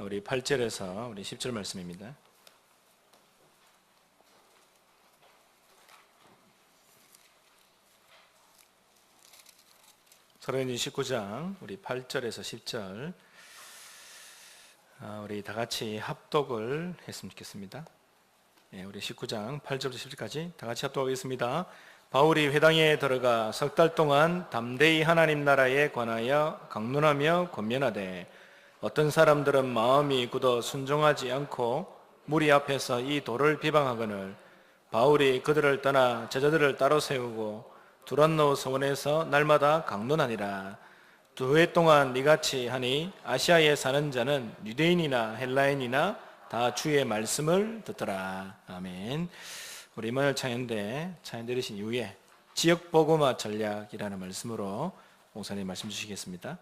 우리 8절에서 우리 10절 말씀입니다. 사도행전 19장 우리 8절에서 10절 우리 다 같이 합독을 했으면 좋겠습니다. 우리 19장 8절부터 10절까지 다 같이 합독하겠습니다. 바울이 회당에 들어가 석 달 동안 담대히 하나님 나라에 관하여 강론하며 권면하되 어떤 사람들은 마음이 굳어 순종하지 않고 무리 앞에서 이 도를 비방하거늘 바울이 그들을 떠나 제자들을 따로 세우고 두란노 서원에서 날마다 강론하니라. 2해 동안 이같이 하니 아시아에 사는 자는 유대인이나 헬라인이나 다 주의 말씀을 듣더라. 아멘. 우리 이마nuel 찬양대 드리신 이후에 지역복음화 전략이라는 말씀으로 목사님 말씀 주시겠습니다.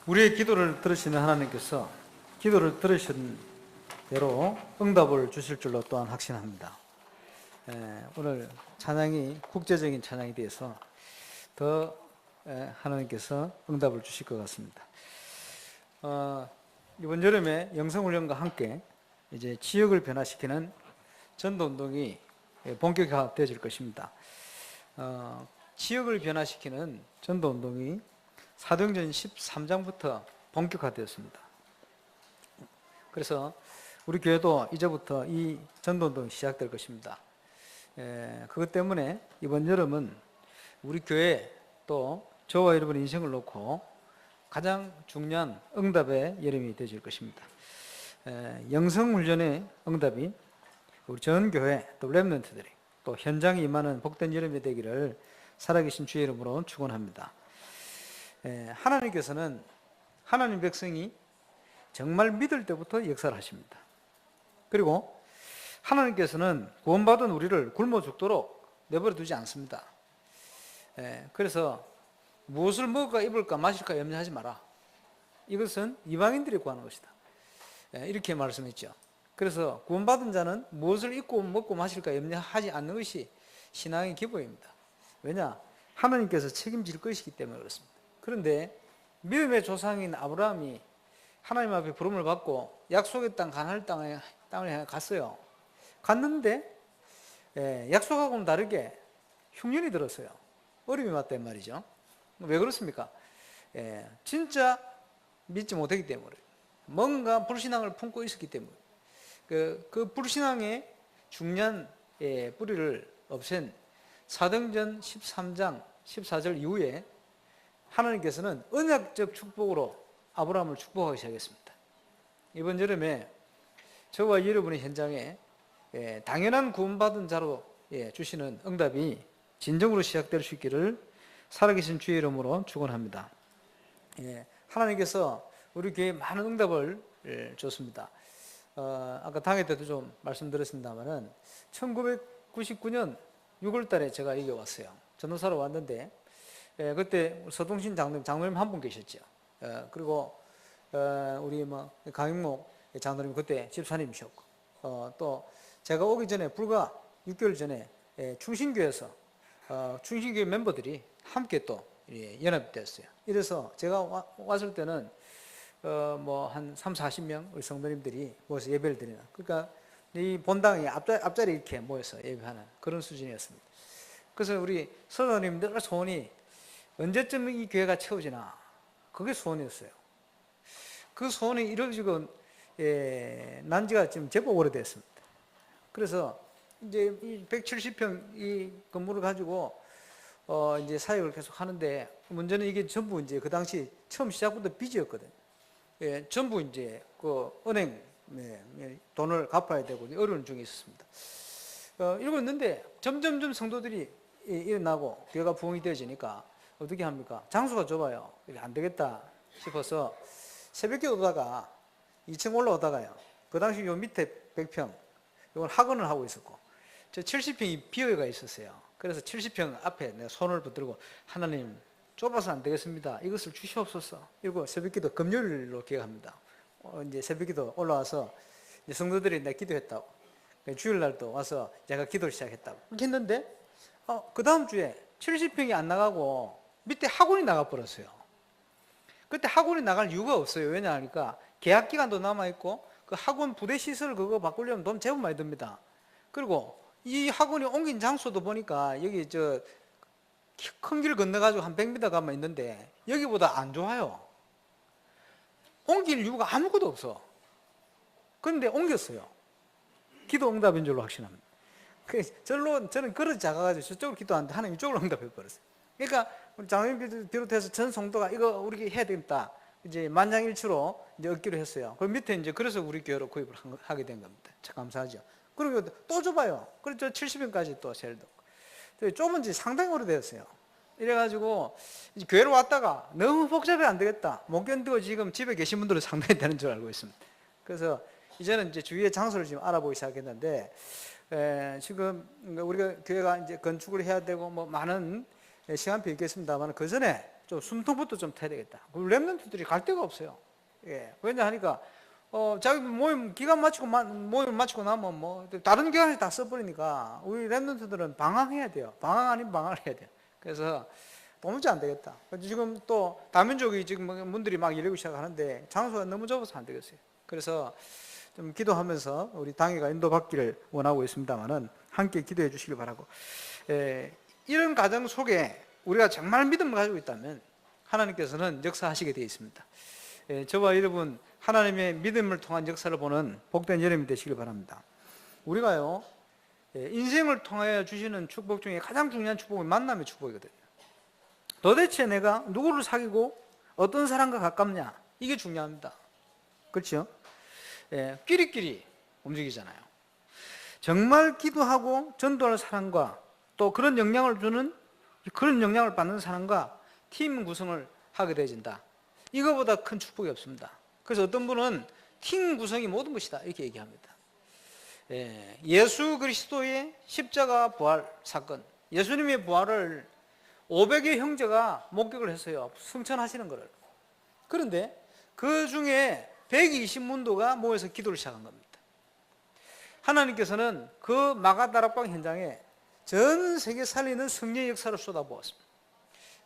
우리의 기도를 들으시는 하나님께서 기도를 들으신 대로 응답을 주실 줄로 또한 확신합니다. 오늘 찬양이 국제적인 찬양이 되어서 더 하나님께서 응답을 주실 것 같습니다. 이번 여름에 영성훈련과 함께 이제 지역을 변화시키는 전도운동이 본격화되어질 것입니다. 지역을 변화시키는 전도운동이 사도행전 13장부터 본격화되었습니다. 그래서 우리 교회도 이제부터 이 전도운동이 시작될 것입니다. 그것 때문에 이번 여름은 우리 교회 또 저와 여러분의 인생을 놓고 가장 중요한 응답의 여름이 되어질 것입니다. 영성훈련의 응답이 우리 전 교회 또 렘넌트들이 또 현장에 임하는 복된 여름이 되기를 살아계신 주의 이름으로 축원합니다. 하나님께서는 하나님 백성이 정말 믿을 때부터 역사를 하십니다. 그리고 하나님께서는 구원받은 우리를 굶어 죽도록 내버려 두지 않습니다. 그래서 무엇을 먹을까 입을까 마실까 염려하지 마라. 이것은 이방인들이 구하는 것이다. 이렇게 말씀했죠. 그래서 구원받은 자는 무엇을 입고 먹고 마실까 염려하지 않는 것이 신앙의 기본입니다. 왜냐? 하나님께서 책임질 것이기 때문에 그렇습니다. 그런데 믿음의 조상인 아브라함이 하나님 앞에 부름을 받고 약속의 땅 가나안 땅을 향해 갔어요. 갔는데 약속하고는 다르게 흉년이 들었어요. 어려움이 왔단 말이죠. 왜 그렇습니까? 진짜 믿지 못했기 때문에, 뭔가 불신앙을 품고 있었기 때문에, 그 불신앙의 중요한 뿌리를 없앤 사도행전 13장 14절 이후에 하나님께서는 언약적 축복으로 아브라함을 축복하기 시작했습니다. 이번 여름에 저와 여러분의 현장에 당연한 구원받은 자로 주시는 응답이 진정으로 시작될 수 있기를 살아계신 주의 이름으로 축원합니다. 하나님께서 우리 교회에 많은 응답을 줬습니다. 아까 당회 때도 좀 말씀드렸습니다만은 1999년 6월 달에 제가 여기 왔어요. 전도사로 왔는데 그때 서동신 장로님 한 분 계셨죠. 그리고 우리 강익목 장로님 그때 집사님이셨고 또 제가 오기 전에 불과 6개월 전에 충신교에서 충신교회 멤버들이 함께 또 연합됐어요. 이래서 제가 왔을 때는 한 30-40명 우리 성도님들이 모여서 예배를 드리는, 그러니까 이 본당이 앞자리 이렇게 모여서 예배하는 그런 수준이었습니다. 그래서 우리 성도님 늘 소원이 언제쯤 이 교회가 채워지나, 그게 소원이었어요. 그 소원이 이루어지고 난 지가 지금 제법 오래됐습니다. 그래서 이제 이 170평 이 건물을 가지고 이제 사역을 계속 하는데, 문제는 이게 전부 이제 그 당시 처음 시작부터 빚이었거든요. 전부 이제 그 은행 돈을 갚아야 되고 어려운 중에 있었습니다. 이러고 있는데 점점점 성도들이 일어나고 교회가 부흥이 되어지니까 어떻게 합니까? 장소가 좁아요. 안 되겠다 싶어서 새벽에 오다가 2층 올라오다가요. 그 당시 요 밑에 100평 이건 학원을 하고 있었고 저 70평이 비어가 있었어요. 그래서 70평 앞에 내가 손을 붙들고 하나님 좁아서 안 되겠습니다. 이것을 주시옵소서. 이러고 새벽기도 금요일로 기억합니다. 이제 새벽기도 올라와서 이제 성도들이 내 기도했다고. 주일날도 와서 제가 기도를 시작했다고. 이렇게 했는데 그 다음 주에 70평이 안 나가고 밑에 학원이 나가버렸어요. 그때 학원이 나갈 이유가 없어요. 왜냐하니까 계약 기간도 남아있고 그 학원 부대 시설 그거 바꾸려면 돈 제법 많이 듭니다. 그리고 이 학원이 옮긴 장소도 보니까 여기 큰 길 건너가지고 한 100m 가만 있는데 여기보다 안 좋아요. 옮길 이유가 아무것도 없어. 그런데 옮겼어요. 기도 응답인 줄로 확신합니다. 저는 그릇 작아가지고 저쪽으로 기도하는데 하나님 이쪽으로 응답해 버렸어요. 그러니까 우리 장로님 비롯해서 전 성도가 이거 우리 해야 되겠다. 이제 만장일치로 이제 얻기로 했어요. 그 밑에 이제 그래서 우리 교회로 구입을 하게 된 겁니다. 참 감사하죠. 그리고 또 좁아요. 그래서 70평까지 또 세를 뒀고. 좁은 지 상당히 오래되었어요. 이래가지고 이제 교회로 왔다가 너무 복잡해 안 되겠다. 못 견디고 지금 집에 계신 분들은 상당히 되는 줄 알고 있습니다. 그래서 이제는 이제 주위의 장소를 지금 알아보기 시작했는데 지금 우리가 교회가 이제 건축을 해야 되고 뭐 많은 시간표 있겠습니다만 그 전에 좀 숨통부터 좀 타야 되겠다. 렘넌트들이 갈 데가 없어요. 왜냐 하니까 자기 모임 기간 마치고 모임 마치고 나면 뭐 다른 기관에 다 써버리니까 우리 렘넌트들은 방황해야 돼요. 방황 아닌 방황을 해야 돼요. 그래서 도무지 안 되겠다. 지금 또 다민족이 지금 문들이 막 열리고 시작하는데 장소가 너무 좁아서 안 되겠어요. 그래서 좀 기도하면서 우리 당회가 인도받기를 원하고 있습니다만은 함께 기도해 주시길 바라고, 이런 과정 속에 우리가 정말 믿음을 가지고 있다면 하나님께서는 역사하시게 되어 있습니다. 저와 여러분 하나님의 믿음을 통한 역사를 보는 복된 여름이 되시길 바랍니다. 우리가요, 인생을 통하여 주시는 축복 중에 가장 중요한 축복은 만남의 축복이거든요. 도대체 내가 누구를 사귀고 어떤 사람과 가깝냐, 이게 중요합니다. 그렇죠? 끼리끼리 움직이잖아요. 정말 기도하고 전도할 사람과 또 그런 영향을 받는 사람과 팀 구성을 하게 되어진다. 이거보다 큰 축복이 없습니다. 그래서 어떤 분은 팀 구성이 모든 것이다 이렇게 얘기합니다. 예수 그리스도의 십자가 부활 사건, 예수님의 부활을 500의 형제가 목격을 했어요. 승천하시는 것을. 그런데 그 중에 120문도가 모여서 기도를 시작한 겁니다. 하나님께서는 그 마가다락방 현장에 전 세계 살리는 성령의 역사를 쏟아부었습니다.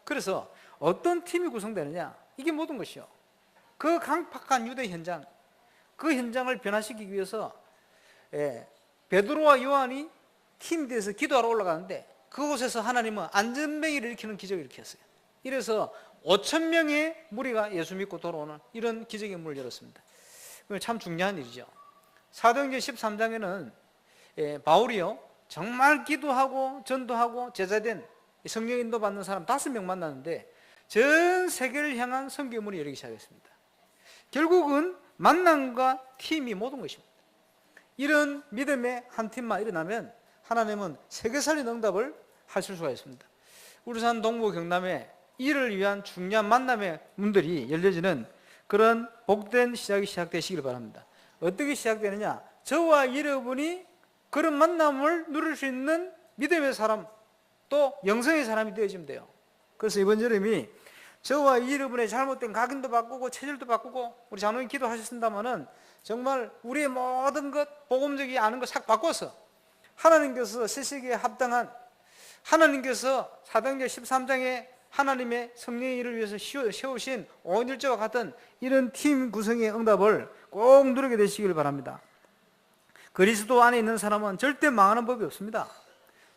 그래서 어떤 팀이 구성되느냐, 이게 모든 것이요. 그 강팍한 유대 현장, 그 현장을 변화시키기 위해서 베드로와 요한이 팀이 돼서 기도하러 올라가는데 그곳에서 하나님은 안전뱅이를 일으키는 기적을 일으켰어요. 이래서 5,000명의 무리가 예수 믿고 돌아오는 이런 기적의 문을 열었습니다. 참 중요한 일이죠. 사도행전 13장에는 바울이요, 정말 기도하고 전도하고 제자된 성령 인도 받는 사람 5명 만났는데 전 세계를 향한 선교의 문이 열리기 시작했습니다. 결국은 만남과 팀이 모든 것입니다. 이런 믿음의 한 팀만 일어나면 하나님은 세계 살린 응답을 하실 수가 있습니다. 울산 동부 경남에 이를 위한 중요한 만남의 문들이 열려지는 그런 복된 시작이 시작되시길 바랍니다. 어떻게 시작되느냐, 저와 여러분이 그런 만남을 누릴 수 있는 믿음의 사람, 또 영성의 사람이 되어지면 돼요. 그래서 이번 여름이 저와 여러분의 잘못된 각인도 바꾸고 체질도 바꾸고, 우리 장로님 기도하셨습니다마는 정말 우리의 모든 것, 복음적이 아는 것 싹 바꿔서 하나님께서 세세기에 합당한, 하나님께서 사도행전 13장에 하나님의 성령의 일을 위해서 세우신 온일제와 같은 이런 팀 구성의 응답을 꼭 누리게 되시길 바랍니다. 그리스도 안에 있는 사람은 절대 망하는 법이 없습니다.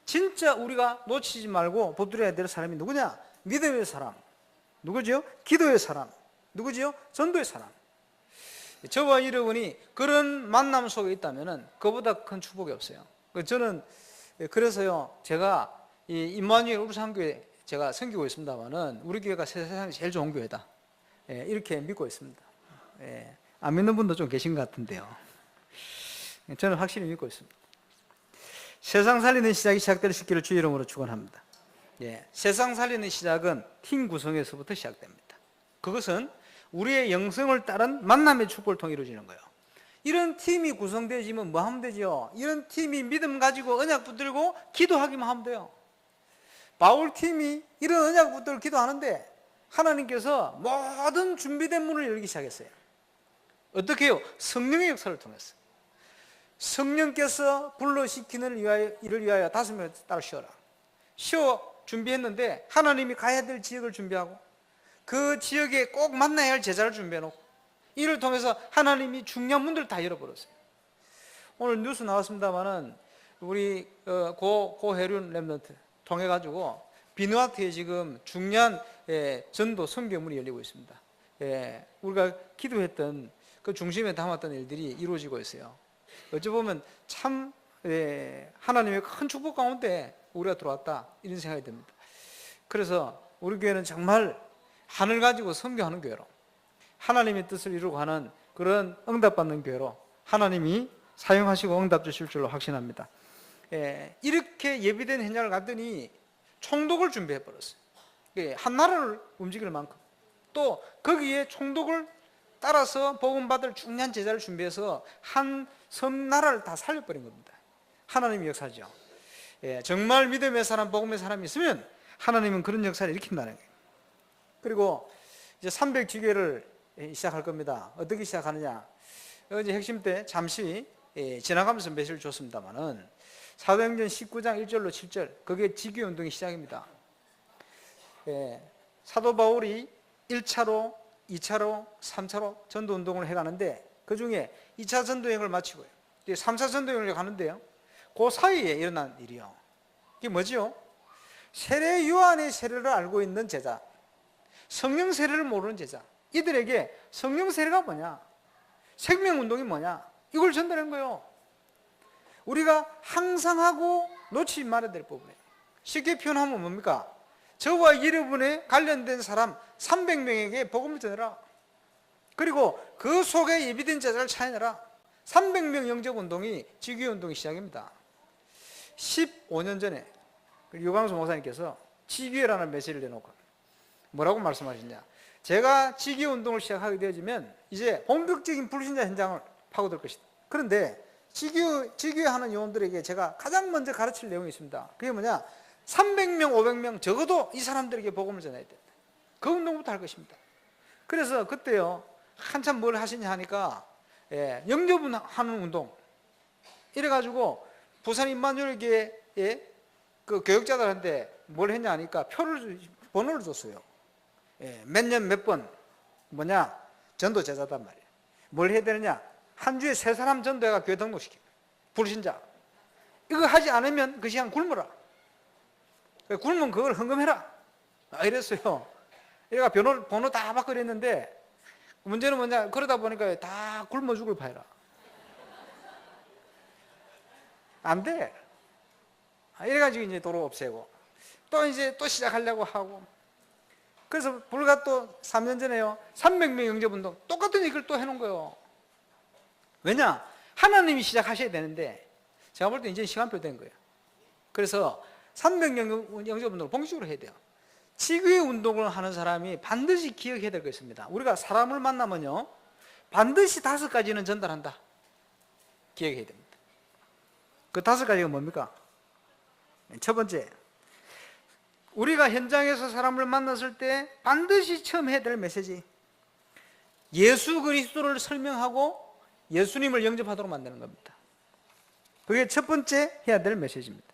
진짜 우리가 놓치지 말고 붙들어야 될 사람이 누구냐? 믿음의 사람. 누구죠? 기도의 사람. 누구죠? 전도의 사람. 저와 여러분이 그런 만남 속에 있다면 그보다 큰 축복이 없어요. 저는 그래서요, 제가 이 임마누엘 울산교회 제가 섬기고 있습니다만은 우리 교회가 세상에서 제일 좋은 교회다, 이렇게 믿고 있습니다. 안 믿는 분도 좀 계신 것 같은데요. 저는 확실히 믿고 있습니다. 세상 살리는 시작이 시작될 수 있기를 주의 이름으로 축원합니다. 세상 살리는 시작은 팀 구성에서부터 시작됩니다. 그것은 우리의 영성을 따른 만남의 축복을 통해 이루어지는 거예요. 이런 팀이 구성되어지면 뭐 하면 되죠? 이런 팀이 믿음 가지고 언약 붙들고 기도하기만 하면 돼요. 바울 팀이 이런 언약 붙들고 기도하는데 하나님께서 모든 준비된 문을 열기 시작했어요. 어떻게 해요? 성령의 역사를 통해서. 성령께서 불러시키는 일을 위하여 5명을 따로 쉬어 준비했는데 하나님이 가야 될 지역을 준비하고 그 지역에 꼭 만나야 할 제자를 준비해놓고 이를 통해서 하나님이 중요한 문들을 다 열어버렸어요. 오늘 뉴스 나왔습니다마는 우리 고해륜 랩런트 통해가지고 비누아트에 지금 중요한 전도 선교문이 열리고 있습니다. 우리가 기도했던 그 중심에 담았던 일들이 이루어지고 있어요. 어찌 보면 참 하나님의 큰 축복 가운데 우리가 들어왔다, 이런 생각이 듭니다. 그래서 우리 교회는 정말 하늘 가지고 선교하는 교회로, 하나님의 뜻을 이루고 하는 그런 응답받는 교회로 하나님이 사용하시고 응답 주실 줄로 확신합니다. 이렇게 예비된 현장을 갔더니 총독을 준비해버렸어요. 한 나라를 움직일 만큼, 또 거기에 총독을 따라서 복음받을 중요한 제자를 준비해서 한 섬나라를 다 살려버린 겁니다. 하나님의 역사죠. 정말 믿음의 사람, 복음의 사람이 있으면 하나님은 그런 역사를 일으킨다는 거예요. 그리고 이제 300주기를 시작할 겁니다. 어떻게 시작하느냐? 어제 핵심 때 잠시 지나가면서 메시지를 줬습니다만은 사도행전 19장 1절로 7절, 그게 지교운동의 시작입니다. 사도 바울이 1차로, 2차로, 3차로 전도 운동을 해가는데 그 중에 2차 전도 여행을 마치고요. 3차 전도 여행을 가는데요. 그 사이에 일어난 일이요. 이게 뭐지요? 세례 요한의 세례를 알고 있는 제자, 성령 세례를 모르는 제자, 이들에게 성령 세례가 뭐냐, 생명운동이 뭐냐, 이걸 전달한 거예요. 우리가 항상 하고 놓치지 말아야 될 부분이에요. 쉽게 표현하면 뭡니까? 저와 여러분에 관련된 사람 300명에게 복음을 전해라. 그리고 그 속에 예비된 제자를 찾아내라. 300명 영접운동이 지교운동이 시작입니다. 15년 전에 유광수 목사님께서 지교회라는 메시지를 내놓고 뭐라고 말씀하셨냐, 제가 지교운동을 시작하게 되어지면 이제 본격적인 불신자 현장을 파고들 것이다. 그런데 지교회 하는 요원들에게 제가 가장 먼저 가르칠 내용이 있습니다. 그게 뭐냐, 300명, 500명 적어도 이 사람들에게 복음을 전해야 된다. 그 운동부터 할 것입니다. 그래서 그때요, 한참 뭘 하시냐 하니까 영접은 하는 운동 이래가지고 부산 임마누엘교회 그 교육자들한테 뭘 했냐 하니까 번호를 줬어요. 몇 년 몇 번 뭐냐, 전도 제자단 말이에요. 뭘 해야 되느냐, 한 주에 3사람 전도해가 교회 등록시켜. 불신자. 이거 하지 않으면 그 시간 굶어라. 굶으면 그걸 헌금해라. 이랬어요. 얘가 번호 다 바꿔 그랬는데 문제는 뭐냐, 그러다 보니까 다 굶어 죽을 파이라. 안 돼. 이래가지고 이제 도로 없애고 또 시작하려고 하고, 그래서 불과 또 3년 전에요, 300명 영접운동 똑같은 얘기를 또 해놓은 거예요. 왜냐, 하나님이 시작하셔야 되는데 제가 볼 때 이제 시간표 된 거예요. 그래서 300명 영접운동을 본격적으로 해야 돼요. 지교회 운동을 하는 사람이 반드시 기억해야 될 거 있습니다. 우리가 사람을 만나면요, 반드시 5가지는 전달한다. 기억해야 됩니다. 그 5가지가 뭡니까? 첫 번째, 우리가 현장에서 사람을 만났을 때 반드시 처음 해야 될 메시지, 예수 그리스도를 설명하고 예수님을 영접하도록 만드는 겁니다. 그게 첫 번째 해야 될 메시지입니다.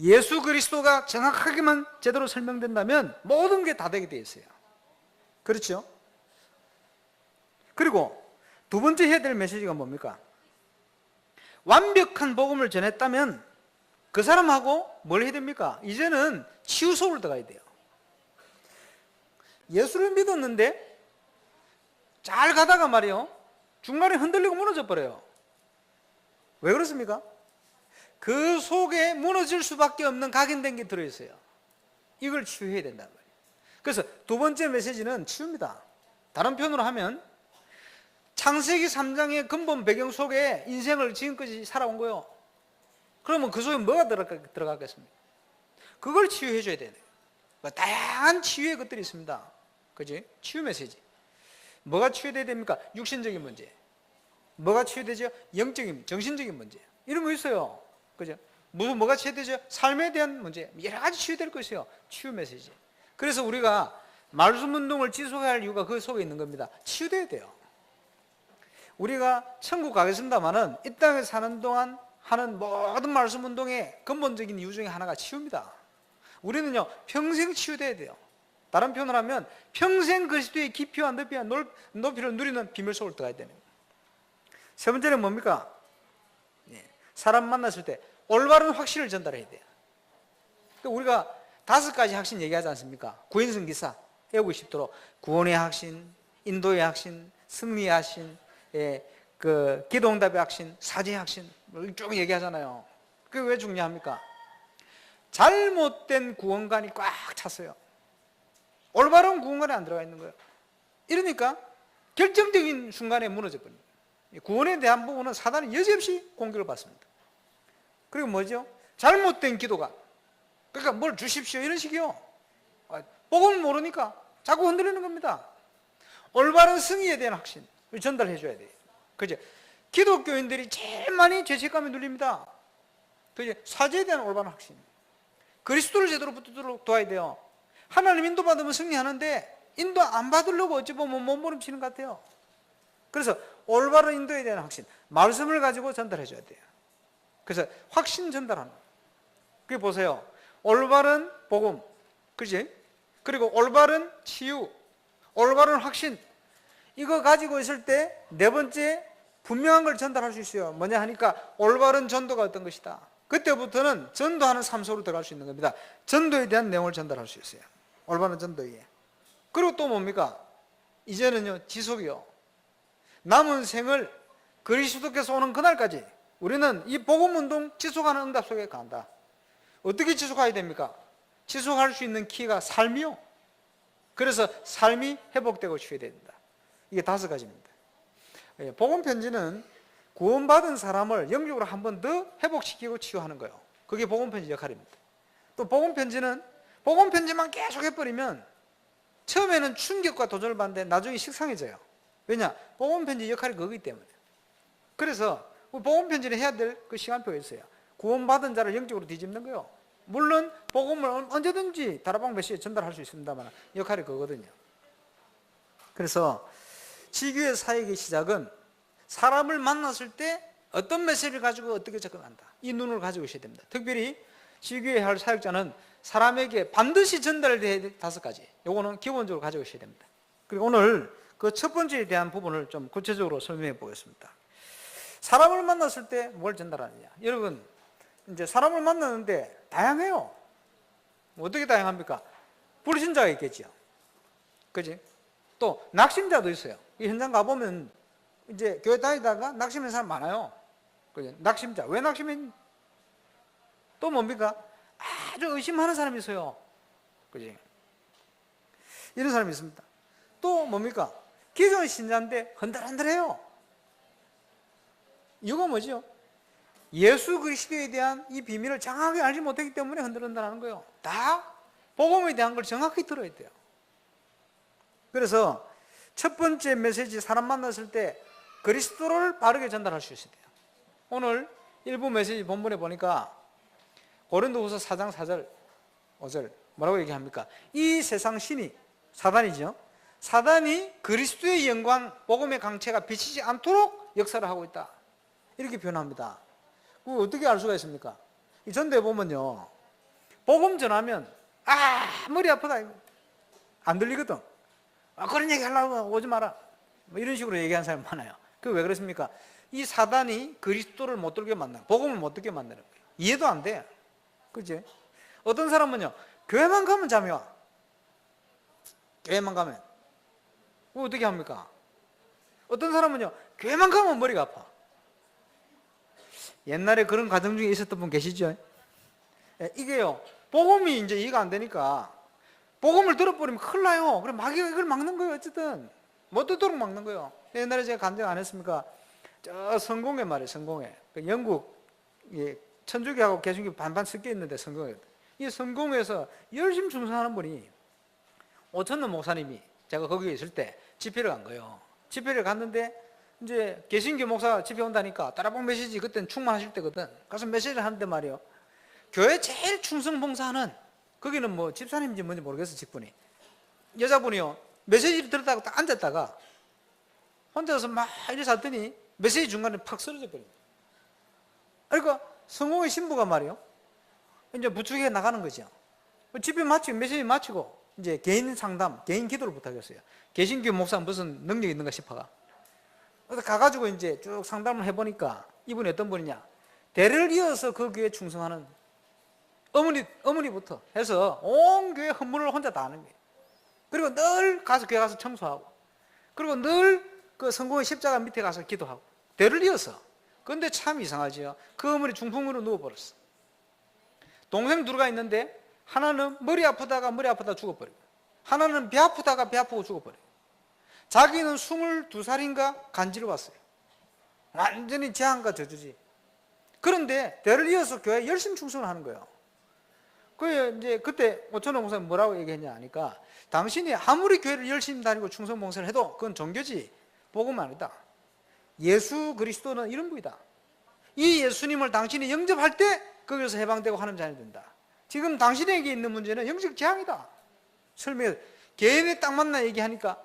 예수 그리스도가 정확하게만 제대로 설명된다면 모든 게 다 되게 되어 있어요. 그렇죠? 그리고 두 번째 해야 될 메시지가 뭡니까? 완벽한 복음을 전했다면 그 사람하고 뭘 해야 됩니까? 이제는 치유 수업을 들어가야 돼요. 예수를 믿었는데 잘 가다가 말이요, 중간에 흔들리고 무너져 버려요. 왜 그렇습니까? 그 속에 무너질 수밖에 없는 각인된 게 들어있어요. 이걸 치유해야 된단 말이에요. 그래서 두 번째 메시지는 치유입니다. 다른 표현으로 하면 창세기 3장의 근본 배경 속에 인생을 지금까지 살아온 거예요. 그러면 그 속에 뭐가 들어가겠습니까? 그걸 치유해 줘야 돼요. 다양한 치유의 것들이 있습니다. 그지? 치유 메시지. 뭐가 치유돼야 됩니까? 육신적인 문제. 뭐가 치유되죠? 영적인, 정신적인 문제. 이런 거 있어요. 그죠? 뭐가 치유되죠? 삶에 대한 문제. 여러 가지 치유될 거 있어요. 치유 메시지. 그래서 우리가 말씀 운동을 지속해야 할 이유가 그 속에 있는 겁니다. 치유돼야 돼요. 우리가 천국 가겠습니다만은 이 땅에 사는 동안 하는 모든 말씀 운동의 근본적인 이유 중에 하나가 치유입니다. 우리는요, 평생 치유돼야 돼요. 다른 표현을 하면 평생 그리스도의 깊이와 높이와 높이를 누리는 비밀 속을 들어가야 되는 거예요. 세 번째는 뭡니까? 사람 만났을 때 올바른 확신을 전달해야 돼요. 우리가 5가지 확신 얘기하지 않습니까? 구인승 기사 외우고 싶도록 구원의 확신, 인도의 확신, 승리의 확신, 그 기도응답의 확신, 사제의 확신 쭉 얘기하잖아요. 그게 왜 중요합니까? 잘못된 구원관이 꽉 찼어요. 올바른 구원관이 안 들어가 있는 거예요. 이러니까 결정적인 순간에 무너져 버립니다. 구원에 대한 부분은 사단이 여지없이 공격을 받습니다. 그리고 뭐죠? 잘못된 기도가, 그러니까 뭘 주십시오 이런 식이요. 복음을 모르니까 자꾸 흔들리는 겁니다. 올바른 승리에 대한 확신 전달해 줘야 돼요. 그죠? 기독교인들이 제일 많이 죄책감에 눌립니다. 그죠? 사제에 대한 올바른 확신, 그리스도를 제대로 붙들도록 도와야 돼요. 하나님 인도받으면 승리하는데 인도 안 받으려고 어찌 보면 몸부림치는 것 같아요. 그래서 올바른 인도에 대한 확신, 말씀을 가지고 전달해 줘야 돼요. 그래서 확신 전달하는 거예요. 그게 보세요. 올바른 복음, 그지? 그리고 올바른 치유, 올바른 확신, 이거 가지고 있을 때 네 번째 분명한 걸 전달할 수 있어요. 뭐냐 하니까 올바른 전도가 어떤 것이다. 그때부터는 전도하는 삶 속으로 들어갈 수 있는 겁니다. 전도에 대한 내용을 전달할 수 있어요. 올바른 전도에. 그리고 또 뭡니까? 이제는요, 지속이요. 남은 생을 그리스도께서 오는 그날까지 우리는 이 복음운동 지속하는 응답 속에 간다. 어떻게 지속해야 됩니까? 지속할 수 있는 키가 삶이요. 그래서 삶이 회복되고 치유해야 된다. 이게 5가지입니다. 복음 편지는 구원받은 사람을 영적으로 한 번 더 회복시키고 치유하는 거예요. 그게 복음 편지 역할입니다. 또 복음 편지는 복음 편지만 계속 해버리면 처음에는 충격과 도전을 받는데 나중에 식상해져요. 왜냐? 복음 편지 역할이 그거기 때문에. 그래서 복음 편지를 해야 될 그 시간표가 있어요. 구원받은 자를 영적으로 뒤집는 거예요. 물론 복음을 언제든지 다락방 메시지에 전달할 수 있습니다만 역할이 그거거든요. 그래서 지교의 사역의 시작은 사람을 만났을 때 어떤 메시지를 가지고 어떻게 접근한다. 이 눈을 가지고 있어야 됩니다. 특별히 지교회 할 사역자는 사람에게 반드시 전달돼야 될 5가지. 요거는 기본적으로 가지고 있어야 됩니다. 그리고 오늘 그 첫 번째에 대한 부분을 좀 구체적으로 설명해 보겠습니다. 사람을 만났을 때 뭘 전달하느냐. 여러분, 이제 사람을 만나는데 다양해요. 어떻게 다양합니까? 불신자가 있겠죠. 그지? 또 낙심자도 있어요. 이 현장 가보면 이제 교회 다니다가 낙심한 사람 많아요. 그죠? 낙심자. 왜 낙심했니? 또 뭡니까? 아주 의심하는 사람이 있어요. 그지? 이런 사람이 있습니다. 또 뭡니까? 기존 신자인데 흔들흔들해요. 이거 뭐죠? 예수 그리스도에 대한 이 비밀을 정확하게 알지 못했기 때문에 흔들흔들하는 거예요. 다 복음에 대한 걸 정확히 들어야 돼요. 그래서 첫 번째 메시지, 사람 만났을 때 그리스도를 바르게 전달할 수 있어야 돼요. 오늘 일부 메시지 본문에 보니까 고린도후서 4장 4절 5절 뭐라고 얘기합니까? 이 세상 신이 사단이죠. 사단이 그리스도의 영광, 복음의 강체가 비치지 않도록 역사를 하고 있다. 이렇게 표현합니다. 그거 어떻게 알 수가 있습니까? 이 전도에 보면요, 복음 전하면 머리 아프다 안 들리거든. 그런 얘기 하려고 오지 마라, 뭐 이런 식으로 얘기하는 사람이 많아요. 그게 왜 그렇습니까? 이 사단이 그리스도를 못 들게 만드는, 복음을 못 듣게 만드는 거예요. 이해도 안 돼. 그치? 어떤 사람은요, 교회만 가면 잠이 와. 교회만 가면. 그거 어떻게 합니까? 어떤 사람은요, 교회만 가면 머리가 아파. 옛날에 그런 가정 중에 있었던 분 계시죠? 이게요, 복음이 이제 이해가 안 되니까 복음을 들어버리면 큰일 나요. 그럼 마귀가 이걸 막는 거예요. 어쨌든 못 듣도록 막는 거예요. 옛날에 제가 간증 안 했습니까? 저 성공회 말이에요. 성공회. 그 영국 천주교하고 개신교 반반 섞여 있는데 성공회. 이 성공회에서 열심히 충성하는 분이 오천원 목사님이 제가 거기에 있을 때 집회를 간 거예요. 집회를 갔는데 이제 개신교 목사가 집회 온다니까 따라봉 메시지 그때는 충만하실 때거든. 가서 메시지를 하는데 말이요, 교회 제일 충성 봉사하는, 거기는 뭐 집사님인지 뭔지 모르겠어, 직분이, 여자분이요, 메시지를 들었다고 딱 앉았다가 혼자서 막 이래서 하더니 메시지 중간에 팍 쓰러져 버립니다. 그러니까 성공의 신부가 말이요, 이제 부축해 나가는 거죠. 집회 마치고 메시지 마치고 이제 개인 상담, 개인 기도를 부탁했어요. 개신교 목사 무슨 능력이 있는가 싶어가. 그래서 가가지고 이제 쭉 상담을 해보니까 이분이 어떤 분이냐, 대를 이어서 그 교회에 충성하는 어머니부터 해서 온 교회 헌물을 혼자 다 하는 거예요. 그리고 늘 가서 교회 가서 청소하고, 그리고 늘 그 성공의 십자가 밑에 가서 기도하고, 대를 이어서. 그런데 참 이상하지요. 그 어머니 중풍으로 누워버렸어. 동생 둘가 있는데 하나는 머리 아프다가 죽어버리고, 하나는 배 아프다가 배 아프고 죽어버리고, 자기는 22살인가 간지러웠어요. 완전히 재앙과 저주지. 그런데 대를 이어서 교회에 열심히 충성을 하는 거예요. 이제 그때 오천원 목사님 뭐라고 얘기했냐 하니까, 당신이 아무리 교회를 열심히 다니고 충성 봉사를 해도 그건 종교지 복음은 아니다. 예수 그리스도는 이런 분이다. 이 예수님을 당신이 영접할 때 거기서 해방되고 하는 자녀 된다. 지금 당신에게 있는 문제는 영적 재앙이다. 설명해. 개인에 딱 만나 얘기하니까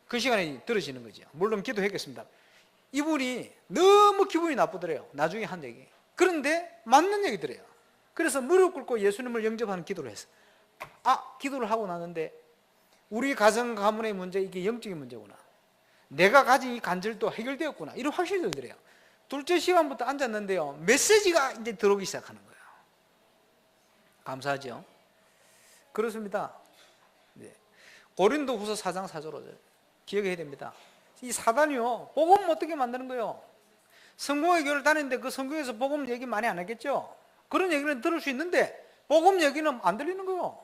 그 시간에 들어지는 거죠. 물론 기도했겠습니다. 이분이 너무 기분이 나쁘더래요. 나중에 한 얘기. 그런데 맞는 얘기더래요. 그래서 무릎 꿇고 예수님을 영접하는 기도를 했어요. 기도를 하고 나는데 우리 가정 가문의 문제, 이게 영적인 문제구나. 내가 가진 이 간절도 해결되었구나. 이런 확신이 들더래요. 둘째 시간부터 앉았는데요, 메시지가 이제 들어오기 시작하는 거예요. 감사하죠? 그렇습니다. 네. 고린도후서 4장 4절로 기억해야 됩니다. 이 사단이요, 복음 어떻게 만드는 거예요? 성공의 교회를 다니는데 그 성경에서 복음 얘기 많이 안 했겠죠? 그런 얘기는 들을 수 있는데 복음 얘기는 안 들리는 거예요.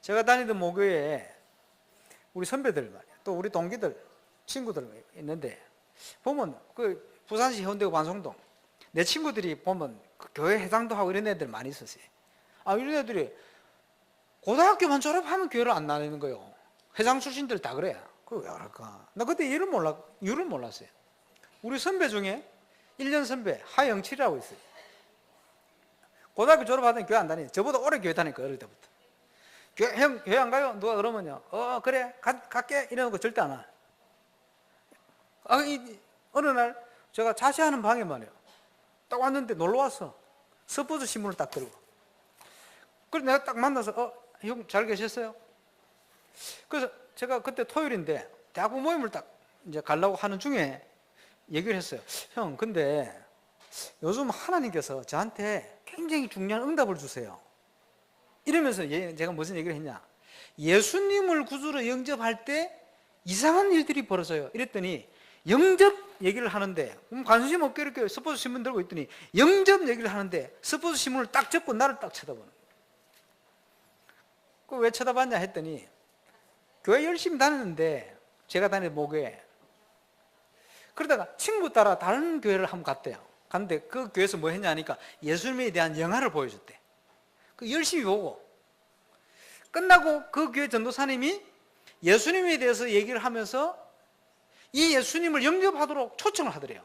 제가 다니던 모교회에 우리 선배들 말이야, 또 우리 동기들, 친구들 있는데 보면 그 부산시 해운대구 반송동 내 친구들이 보면 그 교회 회장도 하고 이런 애들 많이 있었어요. 이런 애들이 고등학교만 졸업하면 교회를 안 다니는 거예요. 회장 출신들 다 그래. 그왜 그럴까? 나 그때 이유를 몰랐어요. 우리 선배 중에 1년 선배 하영칠이라고 있어요. 고등학교 졸업하더니 교회 안 다니요. 저보다 오래 교회 다니까 어릴 때부터. 교회 안 가요? 누가 그러면요, 그래 갈게 이러는 거 절대 안 와. 어느 날 제가 자취하는 방에 말이에요, 딱 왔는데 놀러 왔어. 스포츠 신문을 딱 들고. 그래서 내가 딱 만나서 형 잘 계셨어요? 그래서 제가 그때 토요일인데 대학부 모임을 딱 이제 가려고 하는 중에 얘기를 했어요. 형, 근데 요즘 하나님께서 저한테 굉장히 중요한 응답을 주세요. 이러면서 제가 무슨 얘기를 했냐, 예수님을 구주로 영접할 때 이상한 일들이 벌어져요. 이랬더니 영접 얘기를 하는데 관심 없게 이렇게 스포츠 신문 들고 있더니 영접 얘기를 하는데 스포츠 신문을 딱 접고 나를 딱 쳐다보는 거예요. 왜 쳐다봤냐 했더니 교회 열심히 다녔는데, 제가 다니는 모교회, 그러다가 친구 따라 다른 교회를 한번 갔대요. 갔는데 그 교회에서 뭐 했냐 하니까 예수님에 대한 영화를 보여줬대. 그 열심히 보고 끝나고 그 교회 전도사님이 예수님에 대해서 얘기를 하면서 이 예수님을 영접하도록 초청을 하더래요.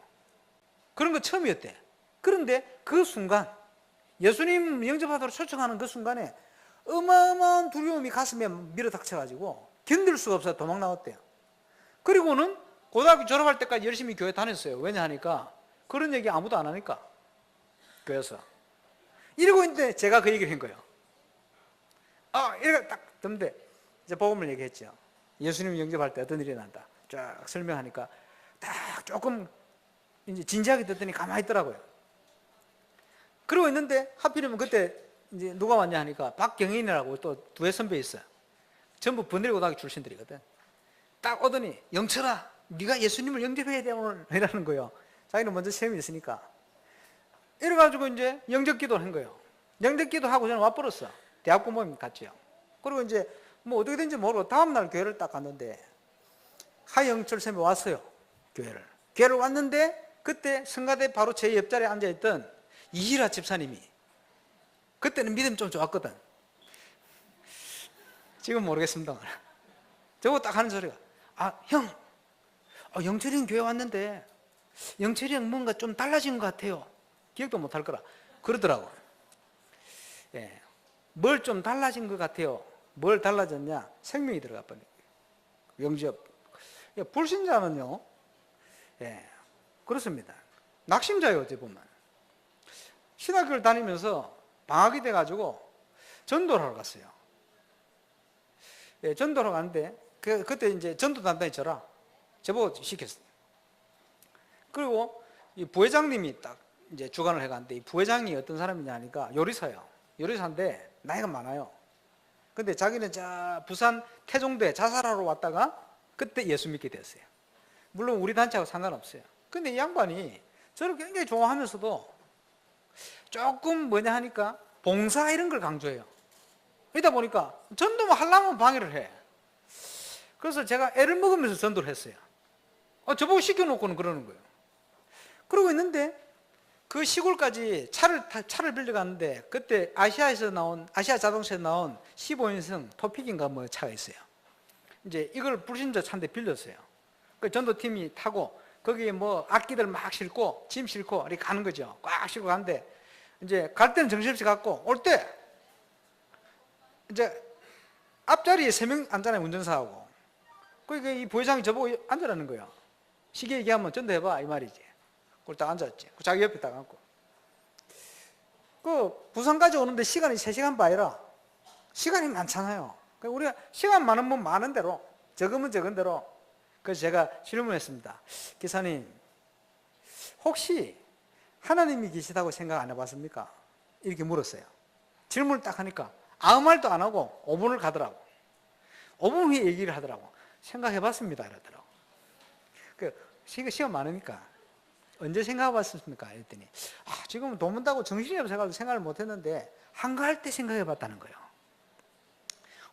그런 거 처음이었대. 그런데 그 순간, 예수님 영접하도록 초청하는 그 순간에 어마어마한 두려움이 가슴에 밀어닥쳐가지고 견딜 수가 없어서 도망 나왔대요. 그리고는 고등학교 졸업할 때까지 열심히 교회 다녔어요. 왜냐 하니까 그런 얘기 아무도 안 하니까, 교회에서. 이러고 있는데 제가 그 얘기를 한 거예요. 이렇게 딱 듣는데 이제 복음을 얘기했죠. 예수님 영접할 때 어떤 일이 난다 쫙 설명하니까 딱 조금 이제 진지하게 듣더니 가만히 있더라고요. 그러고 있는데 하필이면 그때 이제 누가 왔냐 하니까 박경인이라고 또 두 선배 있어요. 전부 번들고등학교 출신들이거든. 딱 오더니 영철아, 네가 예수님을 영접해야 돼 오늘 이라는 거예요. 자기는 먼저 시험이 있으니까. 이래가지고 이제 영접기도를 한 거예요. 영접기도 하고 저는 와버렸어. 대학부 모임 갔죠. 그리고 이제 뭐 어떻게 된지 모르고 다음날 교회를 딱 갔는데 하영철 선배 왔어요. 교회를 왔는데 그때 성가대 바로 제 옆자리에 앉아있던 이희라 집사님이, 그때는 믿음이 좀 좋았거든. 지금 모르겠습니다. 저거 딱 하는 소리가, 형, 영철이 형 교회 왔는데 영철이 형 뭔가 좀 달라진 것 같아요. 기억도 못할 거라 그러더라고. 예, 뭘 좀 달라진 것 같아요. 뭘 달라졌냐? 생명이 들어가 버린 거예요. 영접. 불신자는요, 그렇습니다. 낙심자예요. 어찌 보면 신학교를 다니면서 방학이 돼가지고 전도를 하러 갔어요. 전도를 가는데 그때 이제 전도 담당이 저보고 시켰어요. 그리고 이 부회장님이 딱 이제 주관을 해갔는데, 이 부회장이 어떤 사람이냐 하니까 요리사예요. 요리사인데 나이가 많아요. 근데 자기는 부산 태종대 자살하러 왔다가 그때 예수 믿게 됐어요. 물론 우리 단체하고 상관없어요. 근데 이 양반이 저를 굉장히 좋아하면서도 조금 뭐냐 하니까 봉사 이런 걸 강조해요. 이러다 보니까 전도만 하려면 방해를 해. 그래서 제가 애를 먹으면서 전도를 했어요. 저보고 시켜놓고는 그러는 거예요. 그러고 있는데 그 시골까지 차를 빌려갔는데 그때 아시아 자동차에서 나온 15인승 토픽인가 뭐 차가 있어요. 이제 이걸 불신자 차인데 빌렸어요. 그 전도팀이 타고 거기에 뭐 악기들 막 싣고 짐 싣고 이렇게 가는 거죠. 꽉 싣고 가는데 이제 갈 때는 정신없이 갔고 올 때 이제 앞자리에 3명 앉잖아요. 운전사하고. 그러니까 이 부회장이 저보고 앉으라는 거예요. 쉽게 얘기하면 전도해봐 이 말이지. 그걸 딱 앉았지. 자기 옆에 딱 앉고. 그 부산까지 오는데 시간이 3시간 반이라 시간이 많잖아요. 그러니까 우리가 시간 많으면 많은 대로, 적으면 적은 대로. 그래서 제가 질문했습니다. 기사님, 혹시 하나님이 계시다고 생각 안 해봤습니까? 이렇게 물었어요. 질문을 딱 하니까 아무 말도 안 하고 5분을 가더라고. 5분 후에 얘기를 하더라고. 생각해봤습니다 이러더라고. 시간 많으니까 언제 생각해봤습니까? 이랬더니 지금은 돈 문다고 정신이 없어가지고 생각을 못했는데 한가할 때 생각해봤다는 거예요.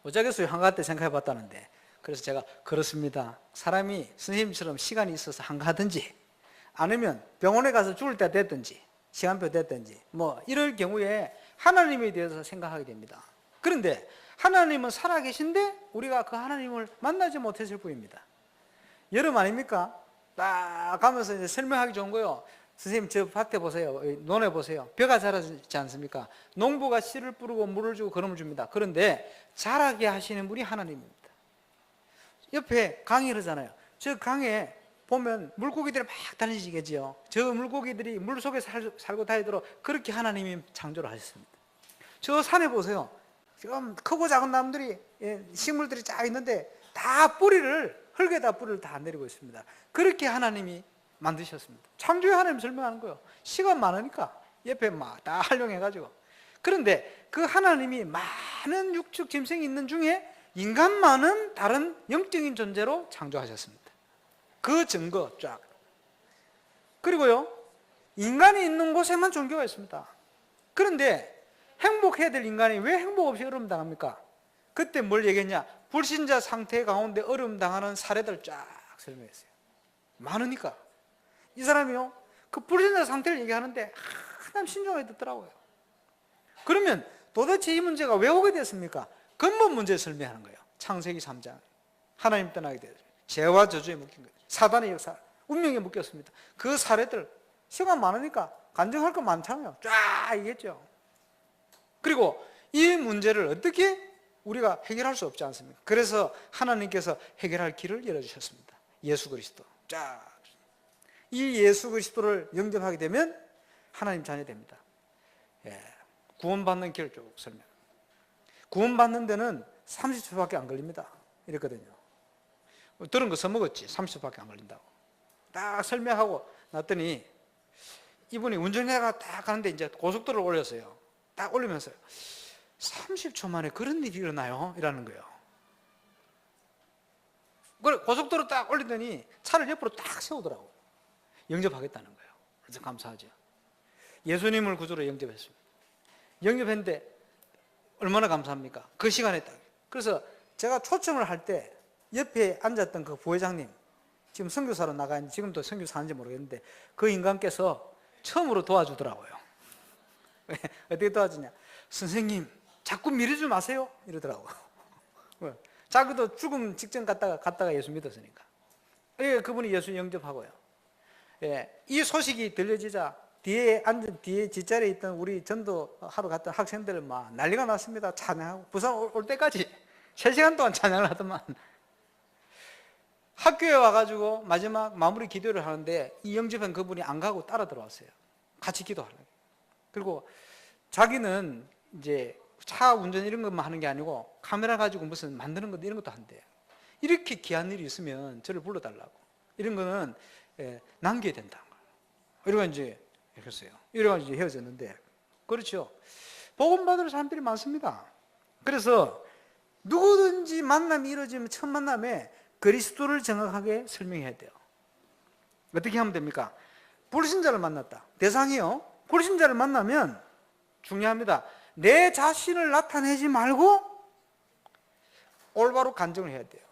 어쩌겠어요, 한가할 때 생각해봤다는데. 그래서 제가 그렇습니다. 사람이 선생님처럼 시간이 있어서 한가하든지 아니면 병원에 가서 죽을 때 됐든지 시간표 됐든지 뭐 이럴 경우에 하나님에 대해서 생각하게 됩니다. 그런데 하나님은 살아계신데 우리가 그 하나님을 만나지 못했을 뿐입니다. 여름 아닙니까? 딱 가면서 이제 설명하기 좋은 거요. 선생님 저 밭에 보세요. 논에 보세요. 벼가 자라지 않습니까? 농부가 씨를 뿌리고 물을 주고 거름을 줍니다. 그런데 자라게 하시는 분이 하나님입니다. 옆에 강이 흐르잖아요. 저 강에 보면 물고기들이 막 다니시겠지요. 저 물고기들이 물속에 살고 다니도록 그렇게 하나님이 창조를 하셨습니다. 저 산에 보세요. 지금 크고 작은 나무들이, 식물들이 쫙 있는데 다 흙에다 뿌리를 다 내리고 있습니다. 그렇게 하나님이 만드셨습니다. 창조의 하나님 설명하는 거예요. 시간 많으니까 옆에 막 다 활용해가지고. 그런데 그 하나님이 많은 육축 짐승이 있는 중에 인간만은 다른 영적인 존재로 창조하셨습니다. 그 증거 쫙. 그리고요, 인간이 있는 곳에만 종교가 있습니다. 그런데 행복해야 될 인간이 왜 행복 없이 어려움 당합니까? 그때 뭘 얘기했냐? 불신자 상태 가운데 어려움 당하는 사례들 쫙 설명했어요. 많으니까. 이 사람이요, 그 불신자 상태를 얘기하는데 하나님 신중하게 듣더라고요. 그러면 도대체 이 문제가 왜 오게 됐습니까? 근본 문제를 설명하는 거예요. 창세기 3장. 하나님 떠나게 되었습니다. 죄와 저주에 묶인 거예요. 사단의 역사, 운명에 묶였습니다. 그 사례들, 시간 많으니까 간증할 거 많잖아요. 쫙 얘기했죠. 그리고 이 문제를 어떻게 우리가 해결할 수 없지 않습니까? 그래서 하나님께서 해결할 길을 열어주셨습니다. 예수 그리스도. 쫙. 이 예수 그리스도를 영접하게 되면 하나님 자녀 됩니다. 구원받는 길을 쭉 설명. 구원받는 데는 30초밖에 안 걸립니다. 이랬거든요. 들은 거 써먹었지. 30초밖에 안 걸린다고. 딱 설명하고 났더니 이분이 운전해가 딱 가는데 이제 고속도로를 올렸어요. 딱 올리면서 30초 만에 그런 일이 일어나요? 이라는 거예요. 그래, 고속도로 딱 올리더니 차를 옆으로 딱 세우더라고요. 영접하겠다는 거예요. 그래서 감사하죠. 예수님을 구주로 영접했습니다. 영접했는데 얼마나 감사합니까? 그 시간에 딱. 그래서 제가 초청을 할 때 옆에 앉았던 그 부회장님, 지금 선교사로 나가 있는지 지금도 선교사 하는지 모르겠는데 그 인간께서 처음으로 도와주더라고요. 어떻게 도와주냐? 선생님, 자꾸 미루지 마세요. 이러더라고요. 자기도 죽음 직전 갔다가 예수 믿었으니까. 그분이 예수 영접하고요. 이 소식이 들려지자 뒤에 뒷자리에 있던 우리 전도하러 갔던 학생들 막 난리가 났습니다. 찬양하고 부산 올 때까지 3시간 동안 찬양을 하더만. 학교에 와가지고 마지막 마무리 기도를 하는데 이 영접한 그분이 안 가고 따라 들어왔어요. 같이 기도하려고. 그리고 자기는 이제 차 운전 이런 것만 하는 게 아니고 카메라 가지고 무슨 만드는 것 이런 것도 한대요. 이렇게 귀한 일이 있으면 저를 불러달라고. 이런 거는 남겨야 된다는 거예요. 이러고 이제 했어요. 이래가지고 헤어졌는데, 그렇죠. 복음 받을 사람들이 많습니다. 그래서 누구든지 만남이 이루어지면 첫 만남에 그리스도를 정확하게 설명해야 돼요. 어떻게 하면 됩니까? 불신자를 만났다. 대상이요. 불신자를 만나면 중요합니다. 내 자신을 나타내지 말고 올바로 간증을 해야 돼요.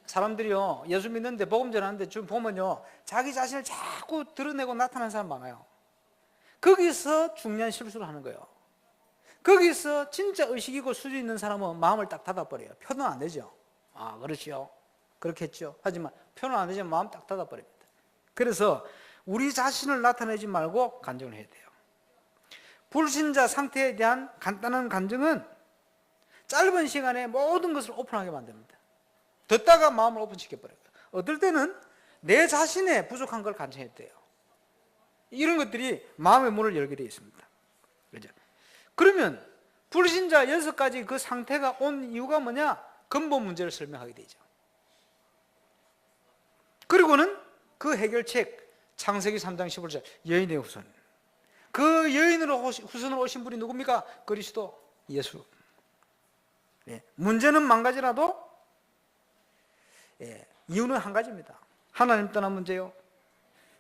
사람들이요, 예수 믿는데 복음 전하는데 좀 보면요, 자기 자신을 자꾸 드러내고 나타나는 사람 많아요. 거기서 중요한 실수를 하는 거예요. 거기서 진짜 의식이고 수준 있는 사람은 마음을 딱 닫아버려요. 표는 안 되죠. 그렇지요. 그렇겠죠. 하지만 표는 안 되지만 마음 딱 닫아버립니다. 그래서 우리 자신을 나타내지 말고 간증을 해야 돼요. 불신자 상태에 대한 간단한 간증은 짧은 시간에 모든 것을 오픈하게 만듭니다. 듣다가 마음을 오픈시켜버려요. 어떨 때는 내 자신의 부족한 걸 간증해야 돼요. 이런 것들이 마음의 문을 열게 되어 있습니다. 그렇죠? 그러면 불신자 6가지 그 상태가 온 이유가 뭐냐? 근본 문제를 설명하게 되죠. 그리고는 그 해결책 창세기 3장 15절 여인의 후손. 그 여인으로 후손으로 오신 분이 누굽니까? 그리스도 예수. 예, 문제는 망가지라도 이유는 한 가지입니다. 하나님 떠난 문제요,